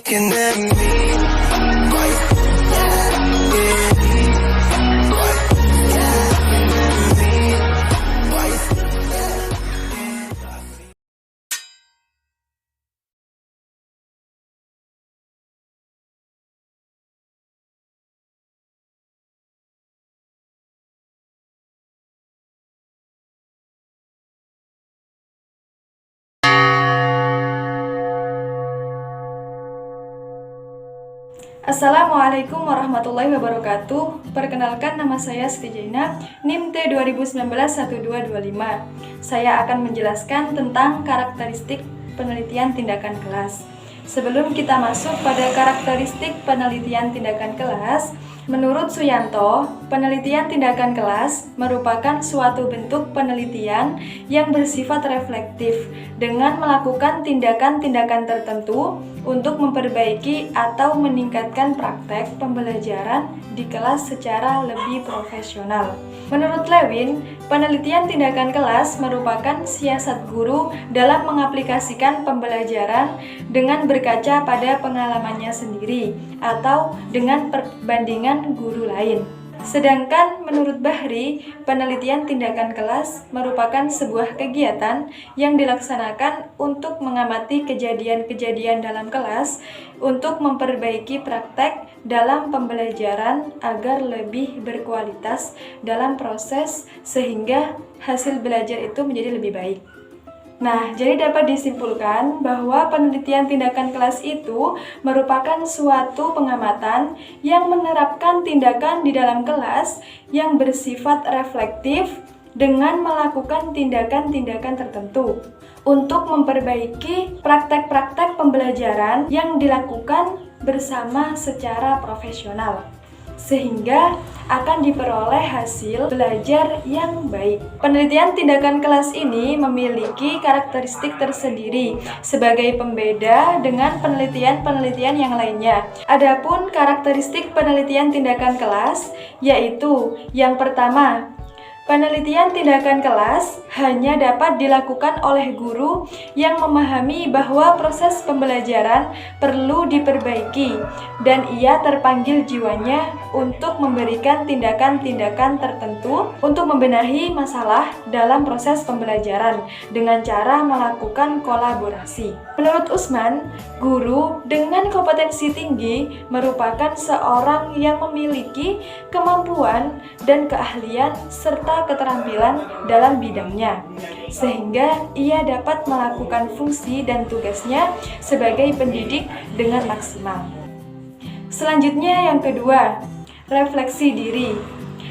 looking at me. Assalamualaikum warahmatullahi wabarakatuh. Perkenalkan, nama saya Siti Jaina, NIM T 2019-1225. Saya akan menjelaskan tentang karakteristik penelitian tindakan kelas. Sebelum kita masuk pada karakteristik penelitian tindakan kelas, menurut Suyanto, penelitian tindakan kelas merupakan suatu bentuk penelitian yang bersifat reflektif dengan melakukan tindakan-tindakan tertentu untuk memperbaiki atau meningkatkan praktek pembelajaran di kelas secara lebih profesional. Menurut Lewin, penelitian tindakan kelas merupakan siasat guru dalam mengaplikasikan pembelajaran dengan berkaca pada pengalamannya sendiri atau dengan perbandingan guru lain. Sedangkan menurut Bahri, penelitian tindakan kelas merupakan sebuah kegiatan yang dilaksanakan untuk mengamati kejadian-kejadian dalam kelas untuk memperbaiki praktek dalam pembelajaran agar lebih berkualitas dalam proses sehingga hasil belajar itu menjadi lebih baik. Nah, jadi dapat disimpulkan bahwa penelitian tindakan kelas itu merupakan suatu pengamatan yang menerapkan tindakan di dalam kelas yang bersifat reflektif dengan melakukan tindakan-tindakan tertentu untuk memperbaiki praktek-praktek pembelajaran yang dilakukan bersama secara profesional, sehingga akan diperoleh hasil belajar yang baik. Penelitian tindakan kelas ini memiliki karakteristik tersendiri sebagai pembeda dengan penelitian-penelitian yang lainnya. Adapun karakteristik penelitian tindakan kelas yaitu yang pertama, penelitian tindakan kelas hanya dapat dilakukan oleh guru yang memahami bahwa proses pembelajaran perlu diperbaiki dan ia terpanggil jiwanya untuk memberikan tindakan-tindakan tertentu untuk membenahi masalah dalam proses pembelajaran dengan cara melakukan kolaborasi. Menurut Usman, guru dengan kompetensi tinggi merupakan seorang yang memiliki kemampuan dan keahlian serta keterampilan dalam bidangnya, sehingga ia dapat melakukan fungsi dan tugasnya sebagai pendidik dengan maksimal. Selanjutnya yang kedua, refleksi diri.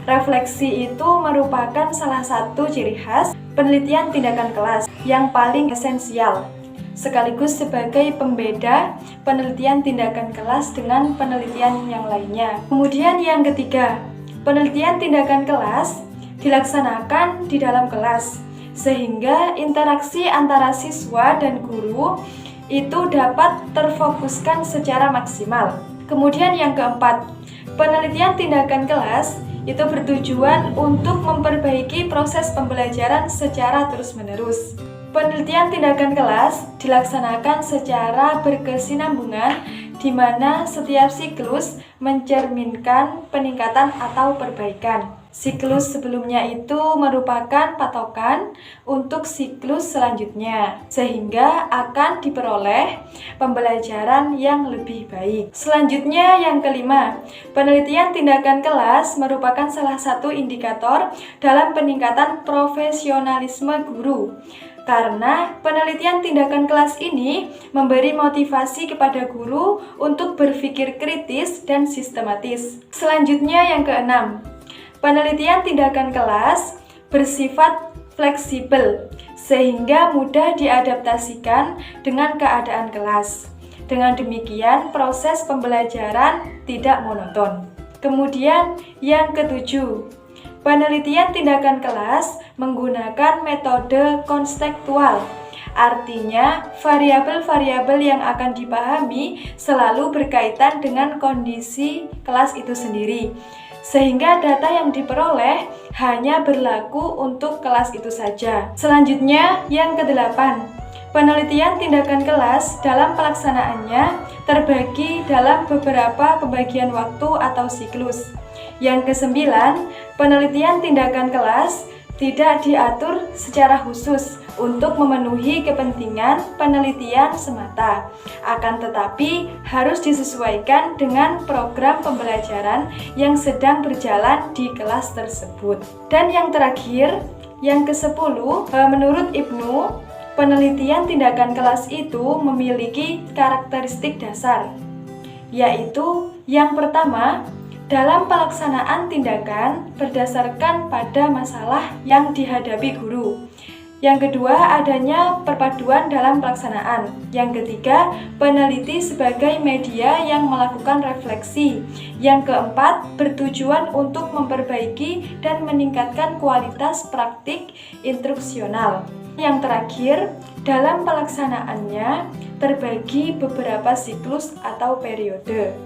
Refleksi itu merupakan salah satu ciri khas penelitian tindakan kelas yang paling esensial, sekaligus sebagai pembeda penelitian tindakan kelas dengan penelitian yang lainnya. Kemudian yang ketiga, penelitian tindakan kelas dilaksanakan di dalam kelas, sehingga interaksi antara siswa dan guru itu dapat terfokuskan secara maksimal. Kemudian yang keempat, penelitian tindakan kelas itu bertujuan untuk memperbaiki proses pembelajaran secara terus-menerus. Penelitian tindakan kelas dilaksanakan secara berkesinambungan di mana setiap siklus mencerminkan peningkatan atau perbaikan. Siklus sebelumnya itu merupakan patokan untuk siklus selanjutnya, sehingga akan diperoleh pembelajaran yang lebih baik. Selanjutnya yang kelima, penelitian tindakan kelas merupakan salah satu indikator dalam peningkatan profesionalisme guru. Karena penelitian tindakan kelas ini memberi motivasi kepada guru untuk berpikir kritis dan sistematis. Selanjutnya yang keenam, penelitian tindakan kelas bersifat fleksibel sehingga mudah diadaptasikan dengan keadaan kelas. Dengan demikian, proses pembelajaran tidak monoton. Kemudian yang ketujuh, penelitian tindakan kelas menggunakan metode konstekstual. Artinya, variabel-variabel yang akan dipahami selalu berkaitan dengan kondisi kelas itu sendiri, sehingga data yang diperoleh hanya berlaku untuk kelas itu saja. Selanjutnya, yang kedelapan, Penelitian tindakan kelas dalam pelaksanaannya terbagi dalam beberapa pembagian waktu atau siklus. Yang kesembilan, penelitian tindakan kelas tidak diatur secara khusus untuk memenuhi kepentingan penelitian semata, akan tetapi harus disesuaikan dengan program pembelajaran yang sedang berjalan di kelas tersebut. Dan yang terakhir, yang ke-10, menurut Ibnu, penelitian tindakan kelas itu memiliki karakteristik dasar, yaitu yang pertama, dalam pelaksanaan tindakan berdasarkan pada masalah yang dihadapi guru. Yang kedua, adanya perpaduan dalam pelaksanaan. Yang ketiga, peneliti sebagai media yang melakukan refleksi. Yang keempat, bertujuan untuk memperbaiki dan meningkatkan kualitas praktik instruksional. Yang terakhir, dalam pelaksanaannya terbagi beberapa siklus atau periode.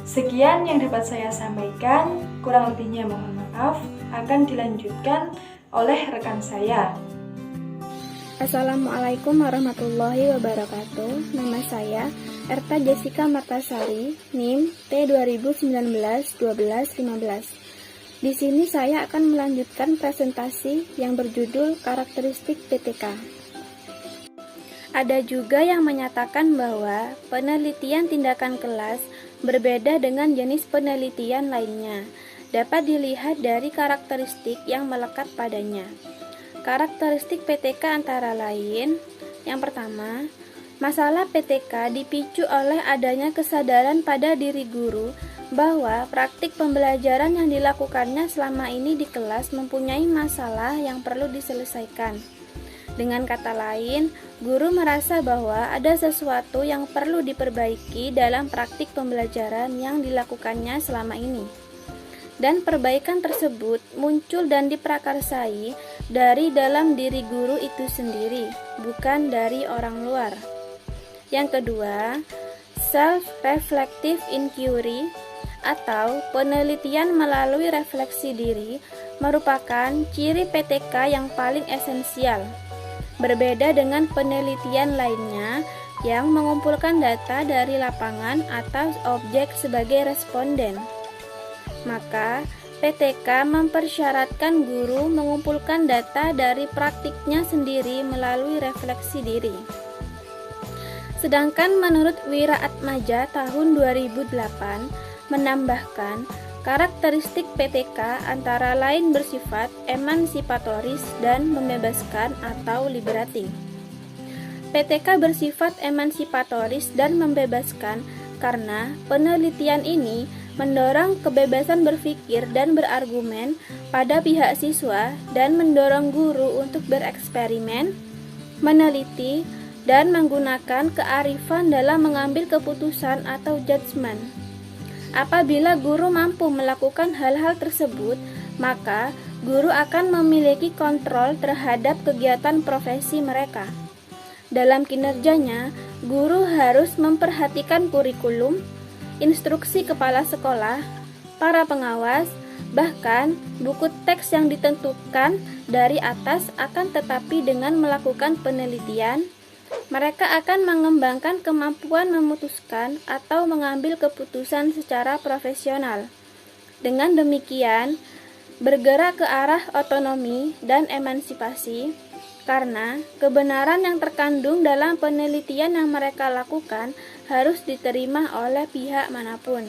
Sekian yang dapat saya sampaikan, kurang lebihnya mohon maaf, akan dilanjutkan oleh rekan saya. Assalamualaikum warahmatullahi wabarakatuh. Nama saya Erta Jessica Martasari, NIM T2019-12-15. Di sini saya akan melanjutkan presentasi yang berjudul karakteristik PTK. Ada juga yang menyatakan bahwa penelitian tindakan kelas berbeda dengan jenis penelitian lainnya. Dapat dilihat dari karakteristik yang melekat padanya. Karakteristik PTK antara lain, yang pertama, masalah PTK dipicu oleh adanya kesadaran pada diri guru bahwa praktik pembelajaran yang dilakukannya selama ini di kelas mempunyai masalah yang perlu diselesaikan. Dengan kata lain, guru merasa bahwa ada sesuatu yang perlu diperbaiki dalam praktik pembelajaran yang dilakukannya selama ini. Dan perbaikan tersebut muncul dan diprakarsai dari dalam diri guru itu sendiri, bukan dari orang luar. Yang kedua, self-reflective inquiry atau penelitian melalui refleksi diri merupakan ciri PTK yang paling esensial. Berbeda dengan penelitian lainnya yang mengumpulkan data dari lapangan atau objek sebagai responden. Maka, PTK mempersyaratkan guru mengumpulkan data dari praktiknya sendiri melalui refleksi diri. Sedangkan menurut Wiraatmaja tahun 2008 menambahkan karakteristik PTK antara lain bersifat emansipatoris dan membebaskan atau liberating. PTK bersifat emansipatoris dan membebaskan karena penelitian ini mendorong kebebasan berpikir dan berargumen pada pihak siswa dan mendorong guru untuk bereksperimen, meneliti, dan menggunakan kearifan dalam mengambil keputusan atau judgement. Apabila guru mampu melakukan hal-hal tersebut, maka guru akan memiliki kontrol terhadap kegiatan profesi mereka. Dalam kinerjanya, guru harus memperhatikan kurikulum, instruksi kepala sekolah, para pengawas, bahkan buku teks yang ditentukan dari atas. Akan tetapi dengan melakukan penelitian, mereka akan mengembangkan kemampuan memutuskan atau mengambil keputusan secara profesional. Dengan demikian, bergerak ke arah otonomi dan emansipasi, karena kebenaran yang terkandung dalam penelitian yang mereka lakukan harus diterima oleh pihak manapun.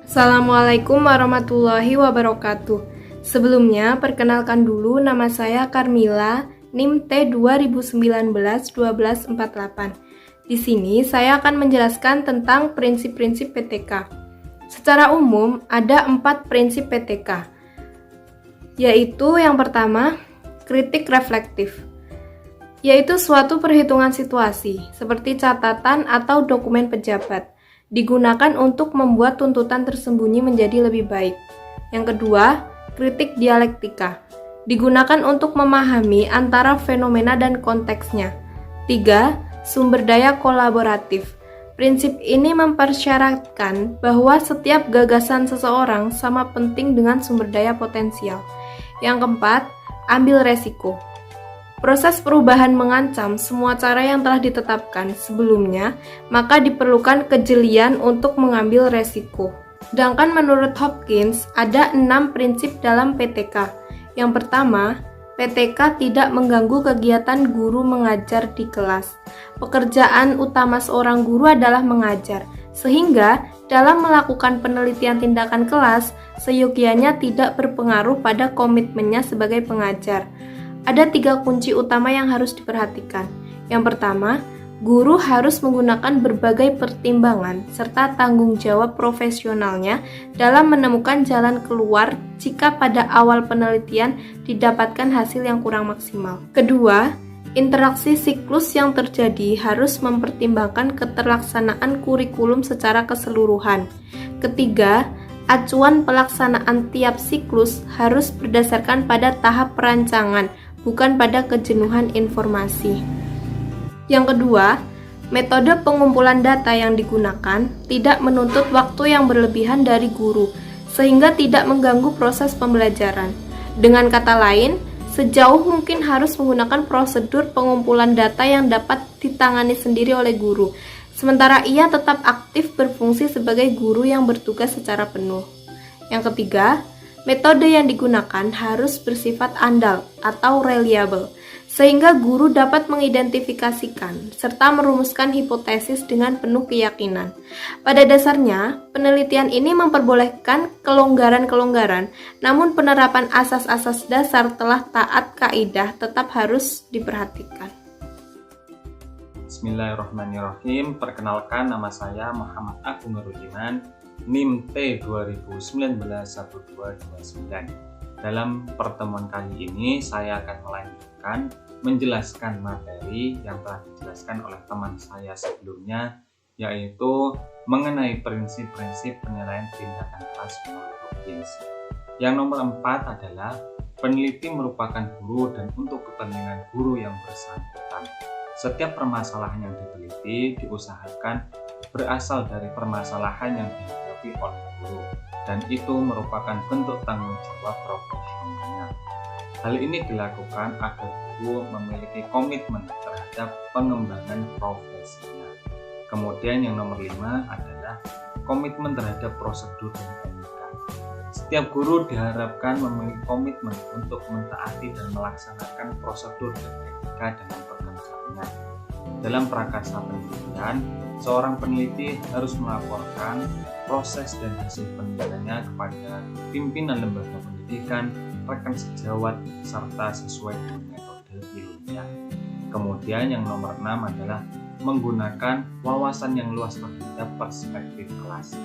Assalamualaikum warahmatullahi wabarakatuh. Sebelumnya, perkenalkan dulu nama saya Carmila, NIM T2019-1248. Di sini saya akan menjelaskan tentang prinsip-prinsip PTK. Secara umum, ada 4 prinsip PTK, yaitu yang pertama, kritik reflektif, yaitu suatu perhitungan situasi, seperti catatan atau dokumen pejabat, digunakan untuk membuat tuntutan tersembunyi menjadi lebih baik. Yang kedua, kritik dialektika, digunakan untuk memahami antara fenomena dan konteksnya. 3. Sumber daya kolaboratif. Prinsip ini mempersyaratkan bahwa setiap gagasan seseorang sama penting dengan sumber daya potensial. Yang keempat, ambil resiko. proses perubahan mengancam semua cara yang telah ditetapkan sebelumnya, maka diperlukan kejelian untuk mengambil resiko. Sedangkan menurut Hopkins, ada 6 prinsip dalam PTK. Yang pertama, PTK tidak mengganggu kegiatan guru mengajar di kelas. Pekerjaan utama seorang guru adalah mengajar, sehingga dalam melakukan penelitian tindakan kelas, seyogianya tidak berpengaruh pada komitmennya sebagai pengajar. Ada 3 kunci utama yang harus diperhatikan. Yang pertama, guru harus menggunakan berbagai pertimbangan serta tanggung jawab profesionalnya dalam menemukan jalan keluar jika pada awal penelitian didapatkan hasil yang kurang maksimal. Kedua, interaksi siklus yang terjadi harus mempertimbangkan keterlaksanaan kurikulum secara keseluruhan. Ketiga, acuan pelaksanaan tiap siklus harus berdasarkan pada tahap perancangan, bukan pada kejenuhan informasi. Yang kedua, metode pengumpulan data yang digunakan tidak menuntut waktu yang berlebihan dari guru, sehingga tidak mengganggu proses pembelajaran. Dengan kata lain, sejauh mungkin harus menggunakan prosedur pengumpulan data yang dapat ditangani sendiri oleh guru, sementara ia tetap aktif berfungsi sebagai guru yang bertugas secara penuh. Yang ketiga, metode yang digunakan harus bersifat andal atau reliable, sehingga guru dapat mengidentifikasikan serta merumuskan hipotesis dengan penuh keyakinan. Pada dasarnya, penelitian ini memperbolehkan kelonggaran-kelonggaran, namun penerapan asas-asas dasar telah taat kaidah tetap harus diperhatikan. Bismillahirrahmanirrahim. Perkenalkan, nama saya Muhammad Agung Rudiman, NIM T 2019-1229. Dalam pertemuan kali ini saya akan melanjutkan menjelaskan materi yang telah dijelaskan oleh teman saya sebelumnya, yaitu mengenai prinsip-prinsip penilaian tindakan kelas menurut Hopkins. Yang nomor 4 adalah peneliti merupakan guru dan untuk kepentingan guru yang bersangkutan. Setiap permasalahan yang diteliti diusahakan berasal dari permasalahan yang dihadapi oleh guru, dan itu merupakan bentuk tanggung jawab profesionalnya. Hal ini dilakukan agar guru memiliki komitmen terhadap pengembangan profesinya. Kemudian yang nomor 5 adalah komitmen terhadap prosedur dan etika. Setiap guru diharapkan memiliki komitmen untuk mentaati dan melaksanakan prosedur dan etika dalam pekerjaannya. Dalam prakarsa penelitian, seorang peneliti harus melaporkan proses dan hasil penelitiannya kepada pimpinan lembaga pendidikan, rekan sejawat, serta sesuai dengan metode ilmiah. Kemudian yang nomor 6 adalah menggunakan wawasan yang luas terhadap perspektif kelas.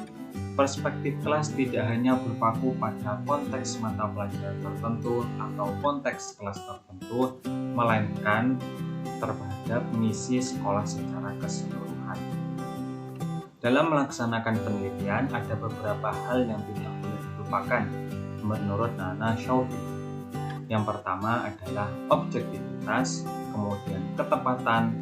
Perspektif kelas tidak hanya berpaku pada konteks mata pelajaran tertentu atau konteks kelas tertentu, melainkan terhadap misi sekolah secara keseluruhan. Dalam melaksanakan penelitian, ada beberapa hal yang tidak boleh dilupakan menurut Nana Shouby. Yang pertama adalah objektivitas, kemudian ketepatan,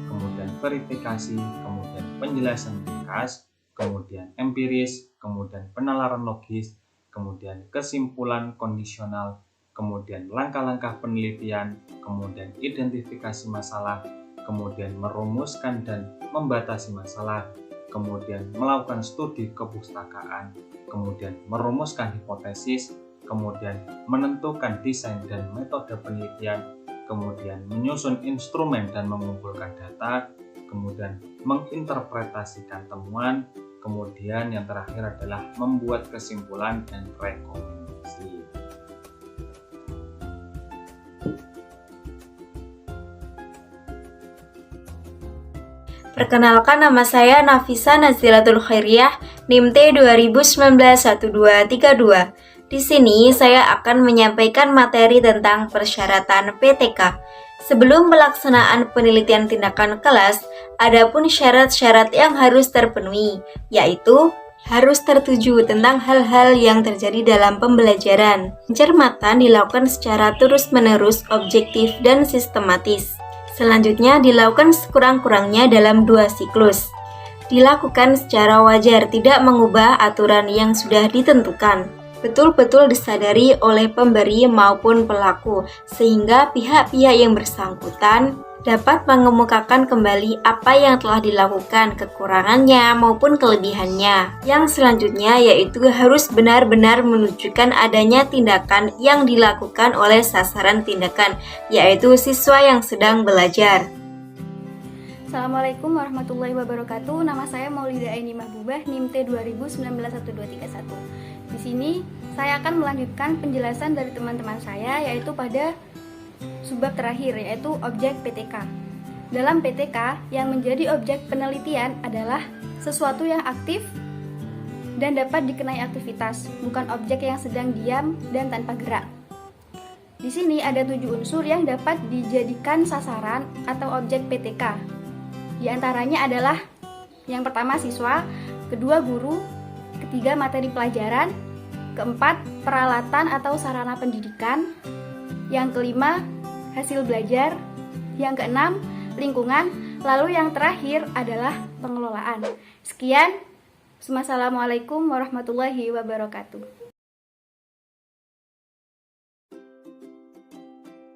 kemudian verifikasi, kemudian penjelasan ringkas, kemudian empiris, kemudian penalaran logis, kemudian kesimpulan kondisional, kemudian langkah-langkah penelitian, kemudian identifikasi masalah, kemudian merumuskan dan membatasi masalah, kemudian melakukan studi kepustakaan, kemudian merumuskan hipotesis, kemudian menentukan desain dan metode penelitian, kemudian menyusun instrumen dan mengumpulkan data, kemudian menginterpretasikan temuan, kemudian yang terakhir adalah membuat kesimpulan dan rekomendasi. Perkenalkan, nama saya Nafisa Nazilatul Khairiyah, NIM T 2019-1232. Di sini saya akan menyampaikan materi tentang persyaratan PTK. Sebelum pelaksanaan penelitian tindakan kelas, ada pun syarat-syarat yang harus terpenuhi, yaitu harus tertuju tentang hal-hal yang terjadi dalam pembelajaran. Pencermatan dilakukan secara terus-menerus, objektif, dan sistematis. Selanjutnya dilakukan sekurang-kurangnya dalam 2 siklus. Dilakukan secara wajar, tidak mengubah aturan yang sudah ditentukan. betul-betul disadari oleh pemberi maupun pelaku, sehingga pihak-pihak yang bersangkutan dapat mengemukakan kembali apa yang telah dilakukan, kekurangannya maupun kelebihannya. Yang selanjutnya yaitu harus benar-benar menunjukkan adanya tindakan yang dilakukan oleh sasaran tindakan, yaitu siswa yang sedang belajar. Assalamualaikum warahmatullahi wabarakatuh. Nama saya Maulida Aini Mahbubah, NIM T 20191231. Di sini saya akan melanjutkan penjelasan dari teman-teman saya, yaitu pada subbab terakhir, yaitu objek PTK. Dalam PTK, yang menjadi objek penelitian adalah sesuatu yang aktif dan dapat dikenai aktivitas, bukan objek yang sedang diam dan tanpa gerak. Di sini ada 7 unsur yang dapat dijadikan sasaran atau objek PTK. Di antaranya adalah yang pertama siswa, kedua guru, ketiga materi pelajaran, keempat peralatan atau sarana pendidikan, yang kelima hasil belajar, yang keenam lingkungan, lalu yang terakhir adalah pengelolaan. Sekian, wassalamualaikum warahmatullahi wabarakatuh.